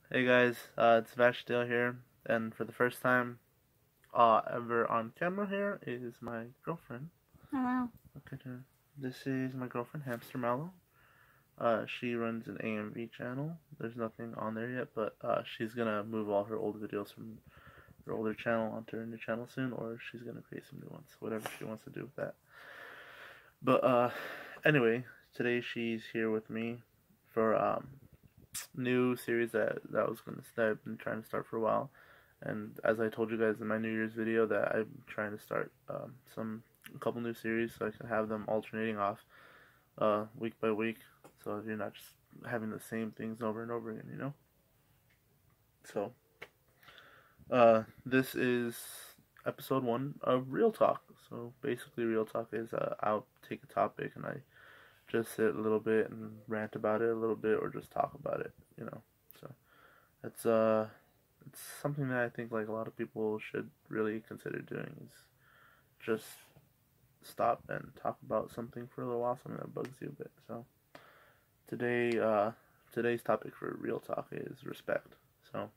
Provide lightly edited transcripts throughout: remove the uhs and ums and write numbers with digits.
Hey guys, it's Vashdale here, and for the first time ever on camera here is my girlfriend. Hello. Look at her. This is my girlfriend, Hamster Mallow. She runs an AMV channel. There's nothing on there yet, but she's gonna move all her old videos from her older channel onto her new channel soon, or she's gonna create some new ones, whatever she wants to do with that. But anyway, today she's here with me for new series that I've been trying to start for a while. And as I told you guys in my New Year's video, that I'm trying to start a couple new series so I can have them alternating off week by week, so you're not just having the same things over and over again, you know. So this is episode 1 of Real Talk. So basically, Real Talk is I'll take a topic and I just sit a little bit and rant about it a little bit, or just talk about it, you know. So it's something that I think like a lot of people should really consider doing, is just stop and talk about something for a little while, something that bugs you a bit. So today's topic for Real Talk is respect. So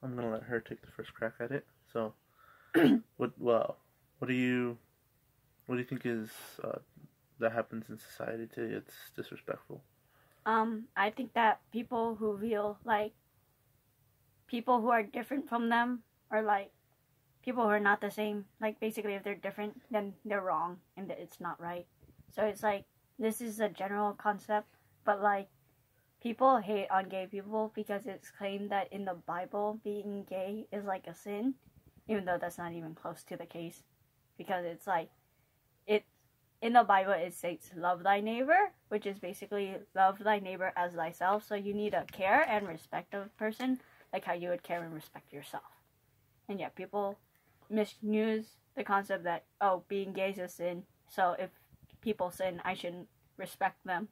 I'm gonna let her take the first crack at it. So what do you think is that happens in society today it's disrespectful? I think that people who feel like people who are different from them, or like people who are not the same, like basically if they're different, then they're wrong and that it's not right. So it's like, this is a general concept, but like people hate on gay people because it's claimed that in the Bible being gay is like a sin, even though that's not even close to the case, because it's like, it in the Bible it states love thy neighbor, which is basically love thy neighbor as thyself. So you need to care and respect a person like how you would care and respect yourself. And yet people misuse the concept that, oh, being gay is a sin, so if people sin, I shouldn't respect them,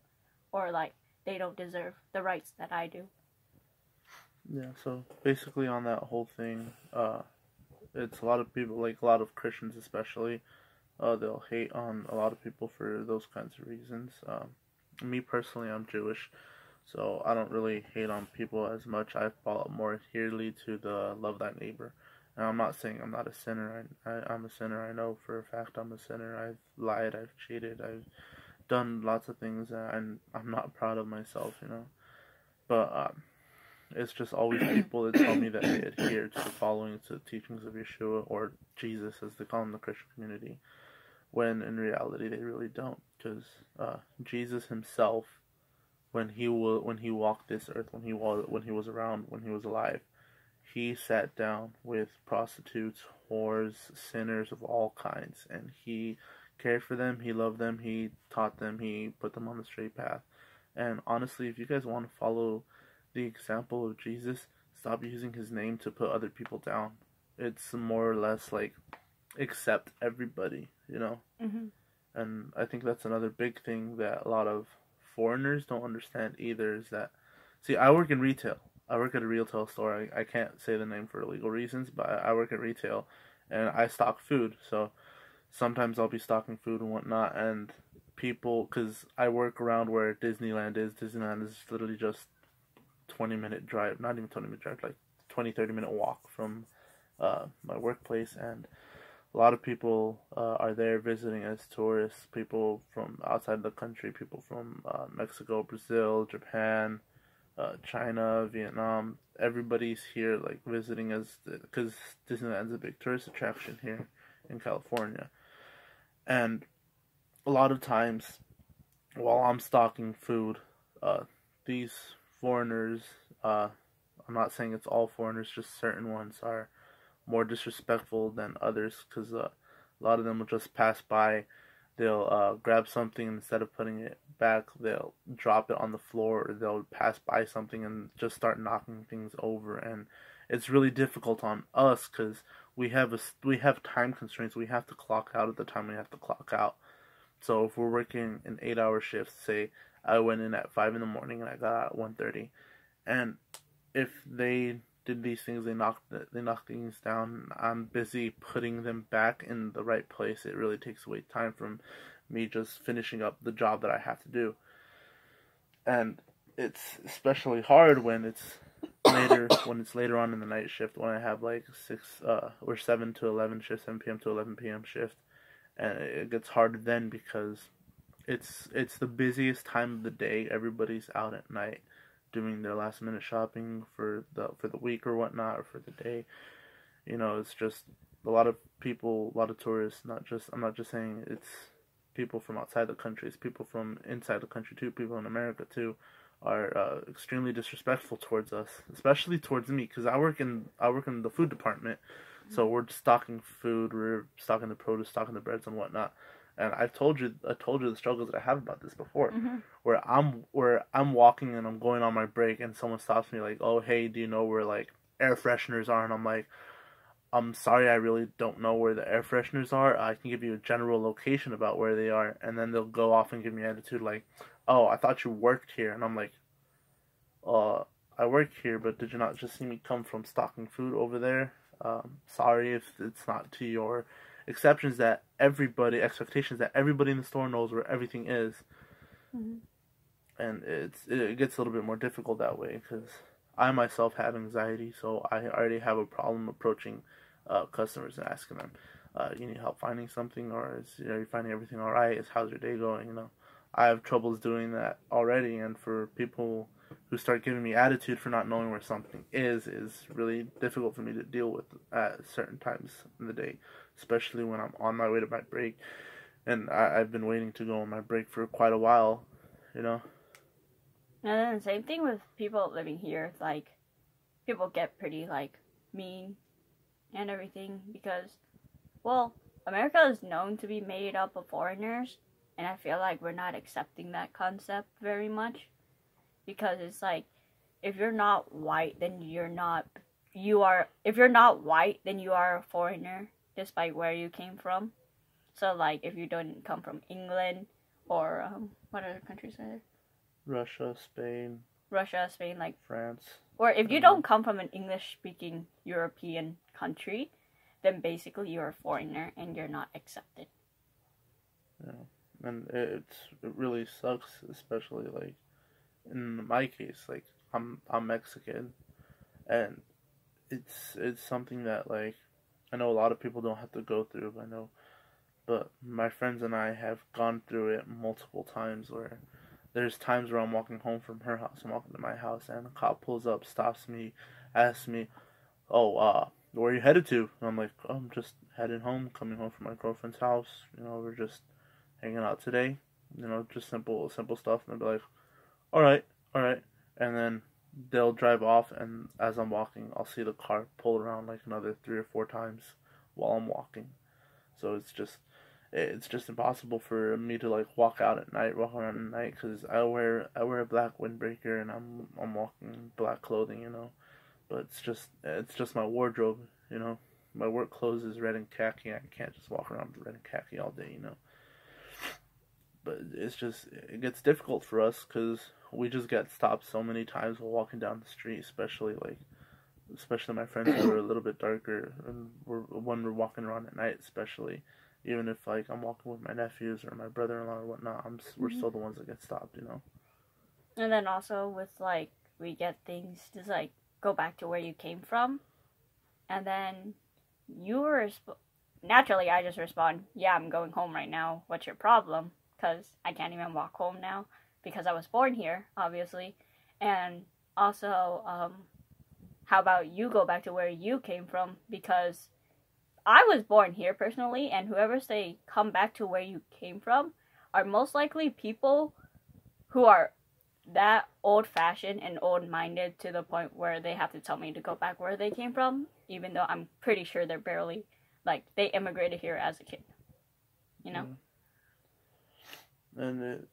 or like they don't deserve the rights that I do. Yeah, so basically on that whole thing, it's a lot of people, like a lot of Christians especially, they'll hate on a lot of people for those kinds of reasons. Me personally, I'm Jewish, so I don't really hate on people as much. I fall more adherently to the love thy neighbor. And I'm not saying I'm not a sinner. I'm a sinner. I know for a fact I'm a sinner. I've lied. I've cheated. I've done lots of things that I'm not proud of myself, you know. But it's just always people that tell me that they adhere to the following, to the teachings of Yeshua, or Jesus as they call him in the Christian community, when in reality they really don't. Because Jesus himself, when he walked this earth, when he was around, when he was alive, he sat down with prostitutes, whores, sinners of all kinds, and he cared for them, he loved them, he taught them, he put them on the straight path. And honestly, if you guys want to follow the example of Jesus, stop using his name to put other people down. It's more or less like accept everybody, you know? Mm-hmm. And I think that's another big thing that a lot of foreigners don't understand either, is that, see, I work in retail. I work at a retail store. I can't say the name for legal reasons, but I work at retail and I stock food. So sometimes I'll be stocking food and whatnot, and people, because I work around where Disneyland is. Disneyland is literally just 20-minute drive, not even 20-minute drive, like 20-30-minute walk from my workplace, and a lot of people are there visiting as tourists, people from outside the country, people from Mexico, Brazil, Japan, China, Vietnam. Everybody's here like visiting because Disneyland's a big tourist attraction here in California. And a lot of times while I'm stocking food, these foreigners, I'm not saying it's all foreigners, just certain ones are more disrespectful than others, because a lot of them will just pass by. They'll grab something, instead of putting it back, they'll drop it on the floor, or they'll pass by something and just start knocking things over. And it's really difficult on us because we have time constraints. We have to clock out at the time we have to clock out. So if we're working an 8-hour shift, say I went in at 5 in the morning and I got out at 1:30, and if they did these things, they knocked things down, I'm busy putting them back in the right place. It really takes away time from me just finishing up the job that I have to do. And it's especially hard when it's later on in the night shift, when I have like 7 to 11 shift, 7 p.m. to 11 p.m. shift, and it gets hard then because it's the busiest time of the day. Everybody's out at night doing their last minute shopping for the week or whatnot, or for the day. It's just a lot of people, a lot of tourists. I'm not just saying it's people from outside the country. It's people from inside the country too. People in America too are extremely disrespectful towards us, especially towards me, because I work in the food department, so we're stocking food, we're stocking the produce, stocking the breads and whatnot. And I told you the struggles that I have about this before, Mm-hmm. where I'm walking and I'm going on my break, and someone stops me like, "Oh, hey, do you know where like air fresheners are?" And I'm like, "I'm sorry, I really don't know where the air fresheners are. I can give you a general location about where they are." And then they'll go off and give me attitude like, "Oh, I thought you worked here." And I'm like, uh, I work here, but did you not just see me come from stocking food over there? Sorry if it's not to your expectations that everybody in the store knows where everything is." Mm-hmm. And it gets a little bit more difficult that way because I myself have anxiety, so I already have a problem approaching customers and asking them, "You need help finding something, or are you finding everything all right? How's your day going?" I have troubles doing that already, and for people who start giving me attitude for not knowing where something is really difficult for me to deal with at certain times in the day, especially when I'm on my way to my break, and I've been waiting to go on my break for quite a while, you know. And then same thing with people living here. It's like people get pretty like mean and everything because, well, America is known to be made up of foreigners, and I feel like we're not accepting that concept very much because it's like if you're not white, then you're not you are if you're not white, then you are a foreigner despite where you came from. So like if you don't come from England or what other countries are there? Russia, Spain, like, France. or if you don't come from an English-speaking European country, then basically you're a foreigner and you're not accepted. Yeah, and it really sucks, especially like in my case, like I'm Mexican, and it's something that like I know a lot of people don't have to go through. I know, but my friends and I have gone through it multiple times where there's times where I'm walking home from her house, I'm walking to my house, and a cop pulls up, stops me, asks me, "Oh, where are you headed to?" And I'm like, "Oh, I'm just heading home, coming home from my girlfriend's house. We're just hanging out today. Just simple stuff." And they'll be like, all right," and then they'll drive off, and as I'm walking, I'll see the car pull around like another 3 or 4 times while I'm walking. So it's just impossible for me to like walk around at night because I wear a black windbreaker and I'm walking in black clothing. But it's just my wardrobe. My work clothes is red and khaki. I can't just walk around with red and khaki all day. But it gets difficult for us because we just get stopped so many times while walking down the street, especially my friends who are a little bit darker, and when we're walking around at night, especially. Even if like I'm walking with my nephews or my brother-in-law or whatnot, we're still the ones that get stopped. And then also with like we get things just like go back to where you came from, and then naturally I just respond, "Yeah, I'm going home right now. What's your problem?" Because I can't even walk home now because I was born here, obviously, and also how about you go back to where you came from because I was born here personally, and whoever say come back to where you came from are most likely people who are that old-fashioned and old-minded to the point where they have to tell me to go back where they came from, even though I'm pretty sure they're barely, like, they immigrated here as a kid. Yeah. And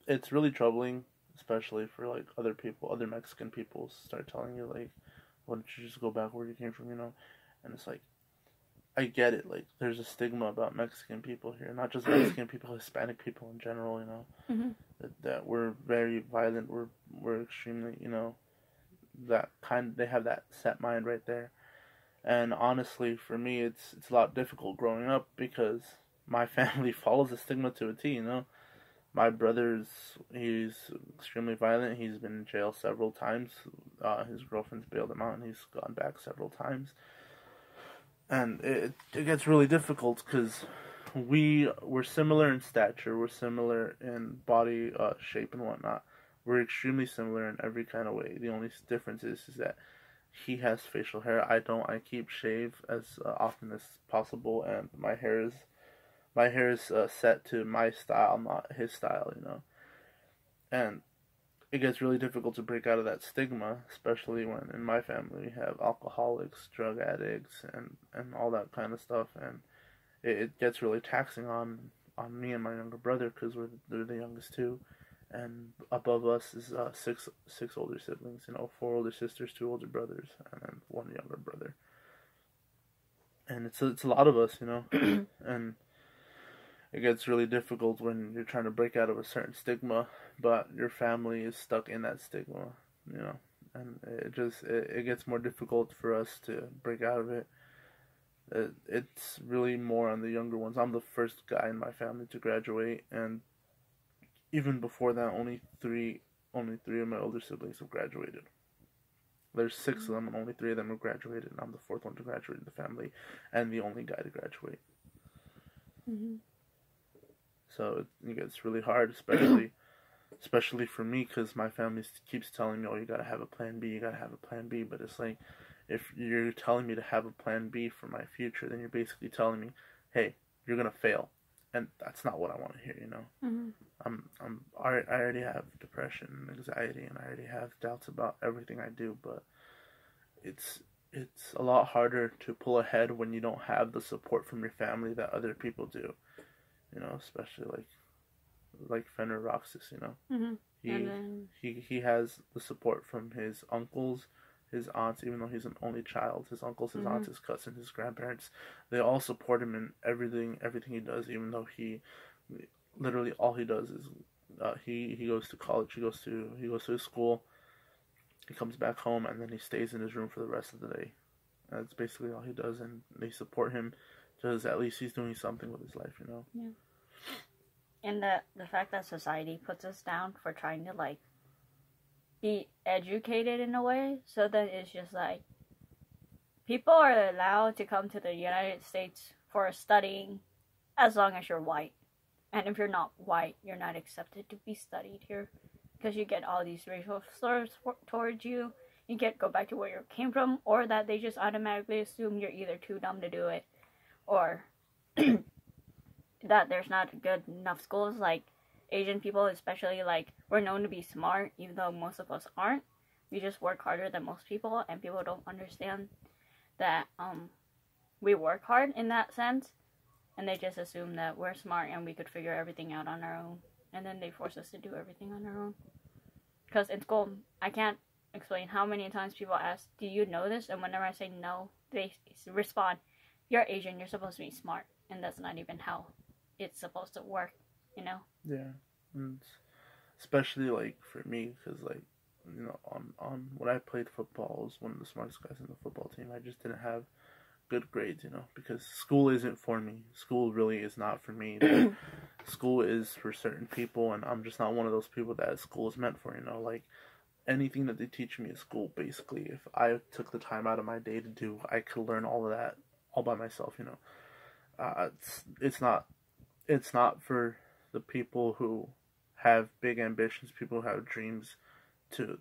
it's really troubling, especially for like other people, other Mexican people start telling you like, "Why don't you just go back where you came from?" And it's like, I get it. Like, there's a stigma about Mexican people here, not just Mexican people, Hispanic people in general. Mm-hmm. That we're very violent. We're extremely, they have that set mind right there. And honestly, for me, it's a lot difficult growing up because my family follows the stigma to a T. My he's extremely violent. He's been in jail several times. His girlfriend's bailed him out, and he's gone back several times. And it gets really difficult because we're similar in stature, we're similar in body shape and whatnot. We're extremely similar in every kind of way. The only difference is that he has facial hair. I don't. I keep shave as often as possible, and my hair is set to my style, not his style. And it gets really difficult to break out of that stigma, especially when in my family we have alcoholics, drug addicts, and all that kind of stuff, and it gets really taxing on me and my younger brother because they're the youngest too, and above us is six older siblings, 4 older sisters, 2 older brothers, and then 1 younger brother, and it's a lot of us, and it gets really difficult when you're trying to break out of a certain stigma, but your family is stuck in that stigma, and it gets more difficult for us to break out of it. It's really more on the younger ones. I'm the first guy in my family to graduate, and even before that, only three of my older siblings have graduated. There's 6 of them, and only 3 of them have graduated, and I'm the 4th one to graduate in the family, and the only guy to graduate. Mm-hmm. So it gets really hard, especially for me, because my family keeps telling me, "Oh, you gotta have a plan B. You gotta have a plan B." But it's like, if you're telling me to have a plan B for my future, then you're basically telling me, "Hey, you're gonna fail," and that's not what I want to hear. Mm-hmm. I already have depression and anxiety, and I already have doubts about everything I do. But it's it's a lot harder to pull ahead when you don't have the support from your family that other people do. Especially like Fenrir Roxas. Mm-hmm. He And then he has the support from his uncles, his aunts, even though he's an only child. His uncles, his aunts, his cousins, his grandparents, they all support him in everything he does. Even though he literally all he does is he goes to college, he goes to his school, he comes back home, and then he stays in his room for the rest of the day. That's basically all he does, and they support him because at least he's doing something with his life. Yeah. And the fact that society puts us down for trying to be educated in a way, so that it's just people are allowed to come to the United States for studying as long as you're white. And if you're not white, you're not accepted to be studied here because you get all these racial slurs towards you. You can't go back to where you came from, or that they just automatically assume you're either too dumb to do it, or that there's not good enough schools. Asian people especially, we're known to be smart even though most of us aren't. We just work harder than most people, and people don't understand that we work hard in that sense, and they just assume that we're smart and we could figure everything out on our own, and then they force us to do everything on our own. Because in school, I can't explain how many times people ask, "Do you know this?" And whenever I say no, they respond, "You're Asian, you're supposed to be smart," and that's not even how it's supposed to work, Yeah, and especially for me, because on when I played football, I was one of the smartest guys in the football team. I just didn't have good grades, because school isn't for me. School really is not for me. School is for certain people, and I'm just not one of those people that school is meant for. Anything that they teach me at school, basically, if I took the time out of my day to do, I could learn all of that all by myself. It's not for the people who have big ambitions, people who have dreams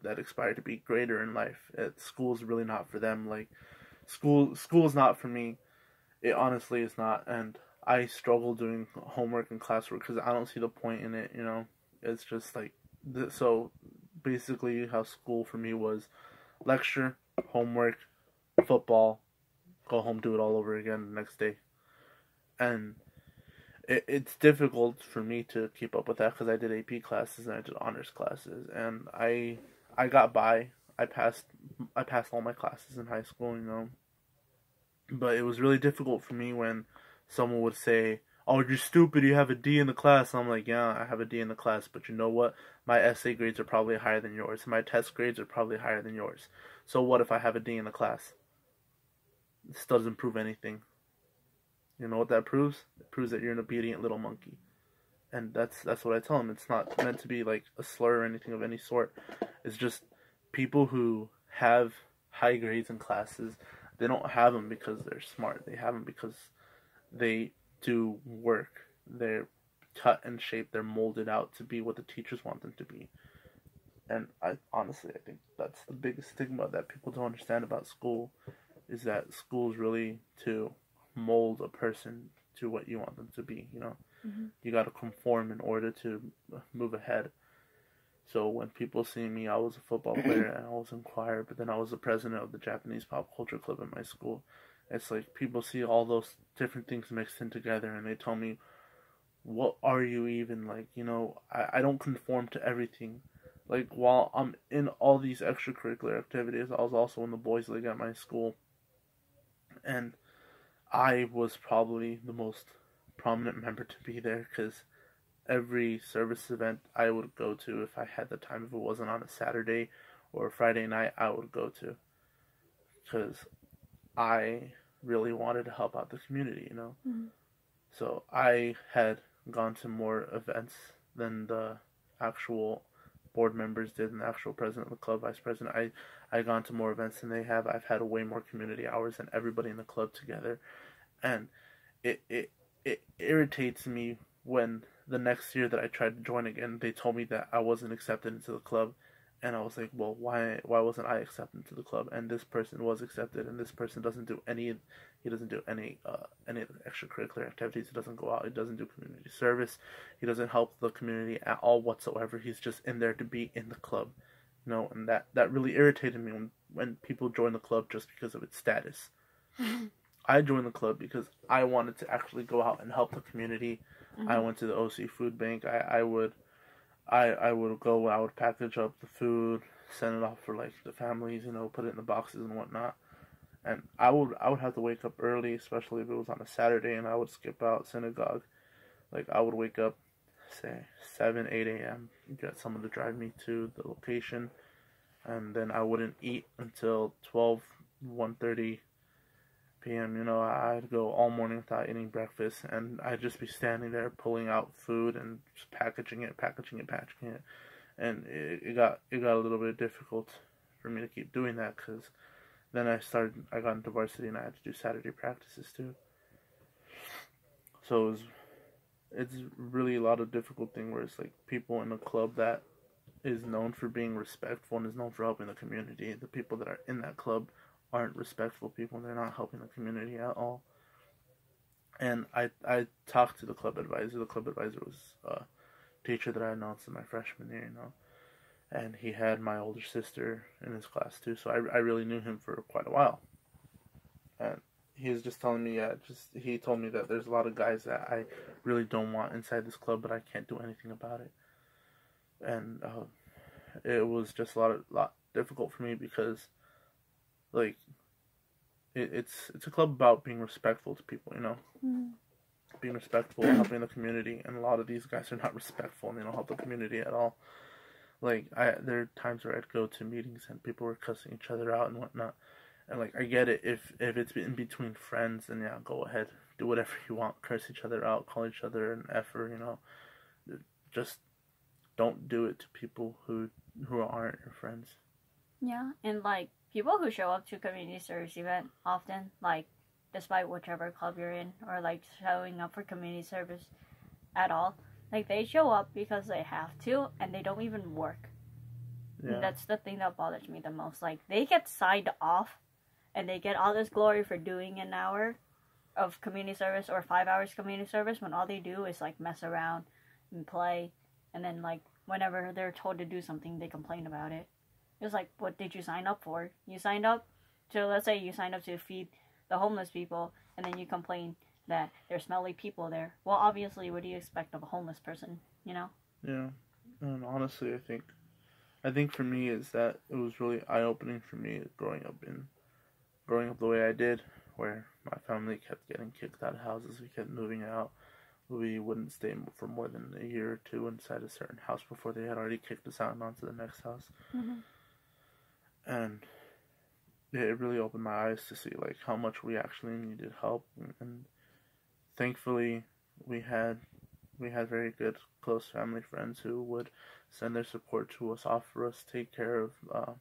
that aspire to be greater in life. School is really not for them. School is not for me. It honestly is not, and I struggle doing homework and classwork because I don't see the point in it. It's just so basically how school for me was lecture, homework, football, go home, do it all over again the next day, and it's difficult for me to keep up with that because I did AP classes and I did honors classes, and I got by. I passed all my classes in high school, but it was really difficult for me when someone would say, "Oh, you're stupid, you have a D in the class." And I'm like, "Yeah, I have a D in the class, but you know what? My essay grades are probably higher than yours. My test grades are probably higher than yours. So what if I have a D in the class? This doesn't prove anything. You know what that proves? It proves that you're an obedient little monkey." And that's what I tell them. It's not meant to be like a slur or anything of any sort. It's just people who have high grades in classes, they don't have them because they're smart. They have them because they do work. They're cut and shaped. They're molded out to be what the teachers want them to be. And I honestly, I think that's the biggest stigma that people don't understand about school, is that school is really to mold a person to what you want them to be. You know, Mm-hmm. you got to conform in order to move ahead. So when people see me, I was a football player and I was in choir, but then I was the president of the Japanese pop culture club in my school. It's like people see all those different things mixed in together and they tell me, what are you even like? You know, I don't conform to everything. Like, while I'm in all these extracurricular activities, I was also in the boys' league at my school. And I was probably the most prominent member to be there because every service event I would go to if I had the time. If it wasn't on a Saturday or a Friday night, I would go to, because I really wanted to help out the community, you know. Mm-hmm. So I had gone to more events than the actual board members did, and the actual president of the club, vice president. I gone to more events than they have. I've had way more community hours than everybody in the club together, and it irritates me when the next year that I tried to join again, they told me that I wasn't accepted into the club, and I was like, well, why wasn't I accepted into the club? And this person was accepted, and this person doesn't do any. He doesn't do any of the extracurricular activities. He doesn't go out. He doesn't do community service. He doesn't help the community at all whatsoever. He's just in there to be in the club, you know. And that really irritated me when people join the club just because of its status. I joined the club because I wanted to actually go out and help the community. Mm-hmm. I went to the OC food bank. I would go. I would package up the food, send it off for like the families, you know, put it in the boxes and whatnot. And I would have to wake up early, especially if it was on a Saturday, and I would skip out synagogue. Like, I would wake up, say 7, 8 a.m. Get someone to drive me to the location, and then I wouldn't eat until 1:30 p.m. You know, I'd go all morning without eating breakfast, and I'd just be standing there pulling out food and just packaging it, and it got a little bit difficult for me to keep doing that, because then I got into varsity and I had to do Saturday practices too. So it's really a lot of difficult thing where it's like people in a club that is known for being respectful and is known for helping the community, the people that are in that club aren't respectful people, and they're not helping the community at all. And I talked to the club advisor. The club advisor was a teacher that I had known since my freshman year, you know. And he had my older sister in his class too, so I really knew him for quite a while. And he was just telling me, he told me that there's a lot of guys that I really don't want inside this club, but I can't do anything about it. And it was just a lot difficult for me because, like, it's a club about being respectful to people, you know, being respectful, helping the community, and a lot of these guys are not respectful and they don't help the community at all. Like, there are times where I'd go to meetings and people were cussing each other out and whatnot. And, like, I get it. If it's in between friends, then yeah, go ahead. Do whatever you want. Curse each other out. Call each other an effer, you know. Just don't do it to people who aren't your friends. Yeah, and, like, people who show up to community service event often, like, despite whichever club you're in, or, like, showing up for community service at all, like, they show up because they have to, and they don't even work. Yeah. And that's the thing that bothers me the most. Like, they get signed off, and they get all this glory for doing an hour of community service or 5 hours community service when all they do is, like, mess around and play. And then, like, whenever they're told to do something, they complain about it. It's like, what did you sign up for? You signed up to, let's say you signed up to feed the homeless people, and then you complain that there's smelly people there. Well, obviously, what do you expect of a homeless person, you know? Yeah, and honestly, I think for me is that it was really eye-opening for me growing up the way I did, where my family kept getting kicked out of houses, we kept moving out, we wouldn't stay for more than a year or two inside a certain house before they had already kicked us out and onto the next house. Mm-hmm. And it really opened my eyes to see, like, how much we actually needed help, and thankfully we had we had very good, close family friends who would send their support to us, offer us, take care of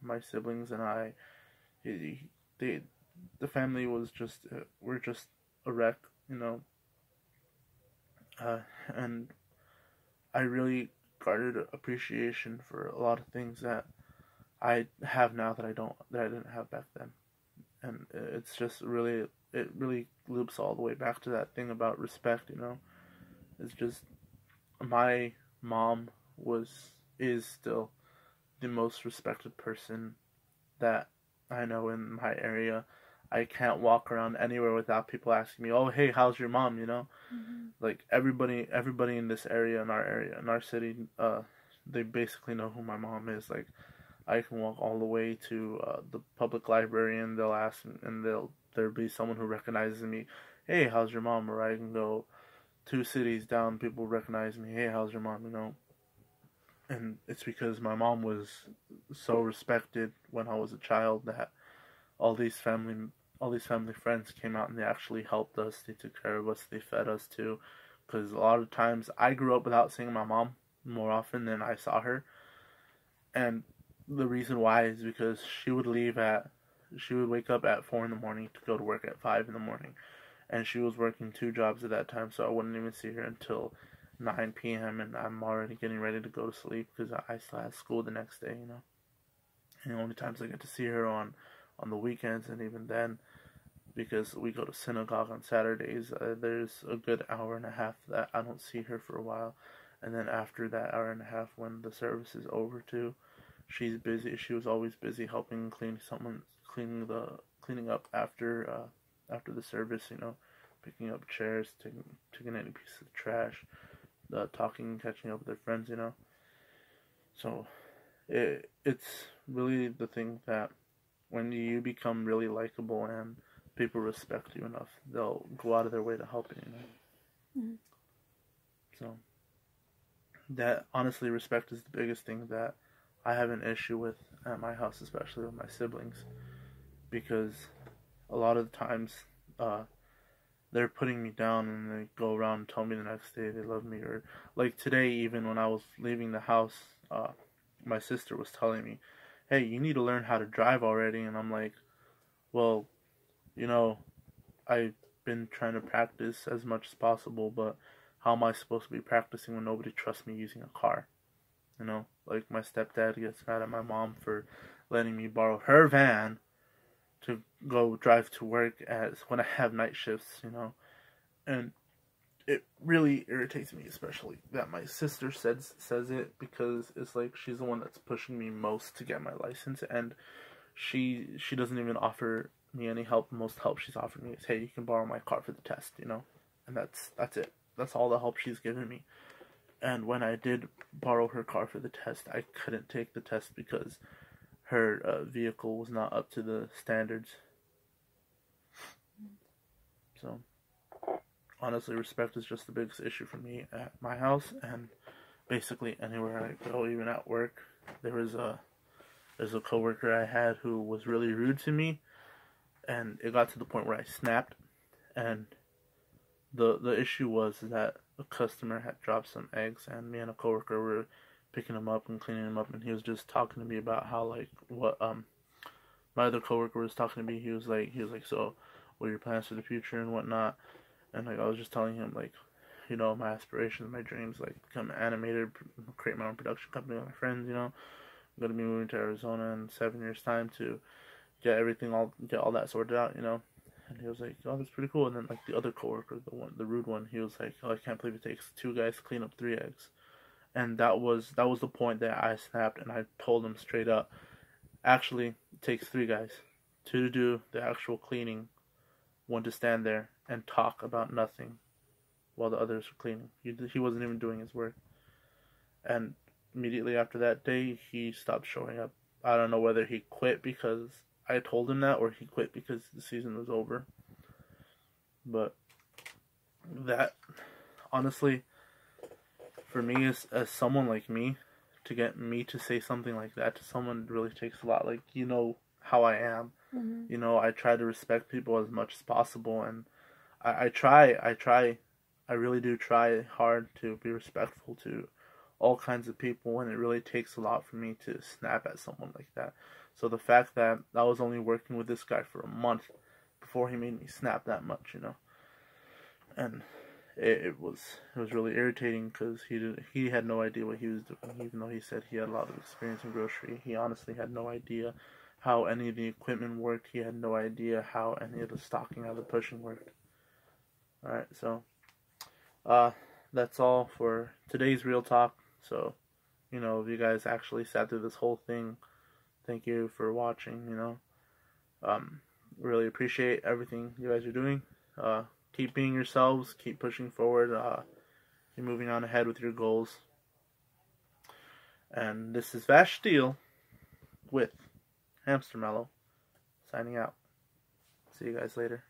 my siblings and I. They, the family was just, we're just a wreck, you know. And I really garnered appreciation for a lot of things that I have now that I didn't have back then. And it's just really, it really loops all the way back to that thing about respect, you know. It's just, my mom is still the most respected person that I know in my area. I can't walk around anywhere without people asking me, "Oh, hey, how's your mom?" You know, like everybody in this area, in our city, they basically know who my mom is. Like, I can walk all the way to the public library, and they'll ask, and there'll be someone who recognizes me. Hey, how's your mom? Or I can go 2 cities down, people recognize me. Hey, how's your mom? You know, and it's because my mom was so respected when I was a child that all these family all these family friends came out and they actually helped us. They took care of us. They fed us too. Because a lot of times I grew up without seeing my mom more often than I saw her, and the reason why is because she would wake up at 4 in the morning to go to work at 5 in the morning, and she was working 2 jobs at that time, so I wouldn't even see her until 9 p.m. and I'm already getting ready to go to sleep because I still had school the next day, you know. And the only times I get to see her on the weekends, and even then, because we go to synagogue on Saturdays, there's a good hour and a half that I don't see her for a while, and then after that hour and a half, when the service is over too, she's busy. She was always busy helping cleaning up after the service, you know, picking up chairs, taking any piece of trash, talking, catching up with their friends, you know. So it's really the thing that when you become really likable and people respect you enough, they'll go out of their way to help you, you know. Mm-hmm. So that, honestly, respect is the biggest thing that I have an issue with at my house, especially with my siblings, because a lot of the times they're putting me down and they go around and tell me the next day they love me. Or like today, even when I was leaving the house, my sister was telling me, "Hey, you need to learn how to drive already." And I'm like, well, you know, I've been trying to practice as much as possible, but how am I supposed to be practicing when nobody trusts me using a car? You know, like my stepdad gets mad at my mom for letting me borrow her van to go drive to work when I have night shifts, you know. And it really irritates me, especially that my sister says it, because it's like she's the one that's pushing me most to get my license, and she doesn't even offer me any help. The most help she's offered me is, "Hey, you can borrow my car for the test," you know. And that's it. That's all the help she's given me. And when I did borrow her car for the test, I couldn't take the test because her vehicle was not up to the standards. So, honestly, respect is just the biggest issue for me at my house, and basically anywhere I go, even at work. There's a coworker I had who was really rude to me, and it got to the point where I snapped. And the issue was that a customer had dropped some eggs, and me and a coworker were picking them up and cleaning them up, and he was just talking to me about how, like, what my other coworker was talking to me. He was like, "So, what are your plans for the future and whatnot?" And like I was just telling him, like, you know, my aspirations, my dreams, like become an animator, create my own production company with my friends. You know, I'm gonna be moving to Arizona in 7 years' time to get all that sorted out. You know. And he was like, "Oh, that's pretty cool." And then like the other coworker, the rude one, he was like, "Oh, I can't believe it takes 2 guys to clean up 3 eggs." And that was the point that I snapped, and I told him straight up, actually, it takes 3 guys, 2 to do the actual cleaning, 1 to stand there and talk about nothing while the others were cleaning. He wasn't even doing his work. And immediately after that day, he stopped showing up. I don't know whether he quit because I told him that, or he quit because the season was over. But that, honestly, for me, as someone like me, to get me to say something like that to someone really takes a lot. Like, you know how I am. Mm-hmm. You know, I try to respect people as much as possible, and I try I really do try hard to be respectful to all kinds of people, and it really takes a lot for me to snap at someone like that. So the fact that I was only working with this guy for a month before he made me snap that much, and it was really irritating because he had no idea what he was doing. Even though he said he had a lot of experience in grocery, he honestly had no idea how any of the equipment worked. He had no idea how any of the stocking or the pushing worked. All right, so that's all for today's real talk. So, if you guys actually sat through this whole thing, thank you for watching. Really appreciate everything you guys are doing. Keep being yourselves, keep pushing forward, keep moving on ahead with your goals. And this is Vash Steel with Hamster Mellow, signing out. See you guys later.